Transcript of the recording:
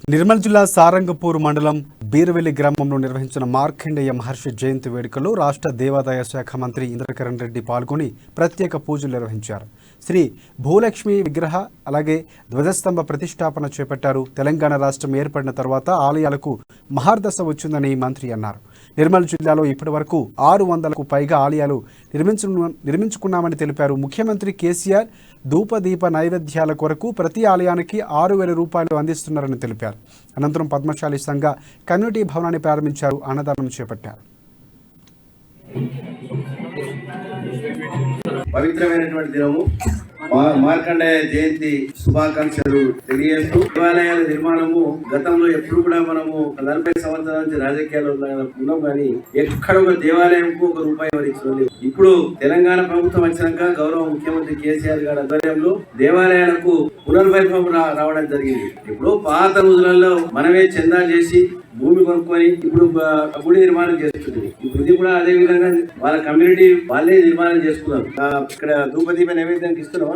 నిర్మల్ జిల్లా సారంగపూర్ మండలం బీరవెల్లి గ్రామంలో నిర్వహించిన మార్కండేయ మహర్షి జయంతి వేడుకలో రాష్ట్ర దేవాదాయ శాఖ మంత్రి ఇంద్రకరణ్ రెడ్డి పాల్గొని ప్రత్యేక పూజలు నిర్వహించారు. శ్రీ భూలక్ష్మి విగ్రహ అలాగే ధ్వజస్తంభ ప్రతిష్టాపన చేపట్టారు. తెలంగాణ రాష్ట్రం ఏర్పడిన తర్వాత ఆలయాలకు మహర్దశ వచ్చిందని మంత్రి అన్నారు. నిర్మల్ జిల్లాలో ఇప్పటివరకు 600కు పైగా ఆలయాలు నిర్మించుకున్నామని తెలిపారు. ముఖ్యమంత్రి కేసీఆర్ ధూపదీప నైవేద్యాల కొరకు ప్రతి ఆలయానికి 6,000 రూపాయలు అందిస్తున్నారని తెలిపారు. అనంతరం పద్మశాలి సంఘ కమ్యూనిటీ భవనాన్ని ప్రారంభించారు. అన్నదానం చేపట్టారు. పవిత్రమైనటువంటి దినము మార్కండేయ జయంతి శుభాకాంక్షలు తెలియజేస్తూ దేవాలయాల నిర్మాణము గతంలో ఎప్పుడు కూడా మనము 40 సంవత్సరాల నుంచి రాజకీయాలు ఉన్నాం కానీ ఎక్కడ ఒక దేవాలయంకు ₹1 ఇవ్వలేదు. ఇప్పుడు తెలంగాణ ప్రభుత్వం వచ్చినాక గౌరవ ముఖ్యమంత్రి కేసీఆర్ గారి ఆధ్వర్యంలో దేవాలయాలకు పునర్వైభవం రావడం జరిగింది. ఇప్పుడు పాత రోజులలో మనమే చందా చేసి భూమి కొనుక్కొని ఇప్పుడు గుడి నిర్మాణం చేస్తుంది. ఇప్పుడు ఇది కూడా అదే విధంగా వాళ్ళ కమ్యూనిటీ వాళ్ళే నిర్మాణం చేసుకున్నారు. ఇక్కడ ధూపదీప నైవేద్యానికి ఇస్తున్నాం.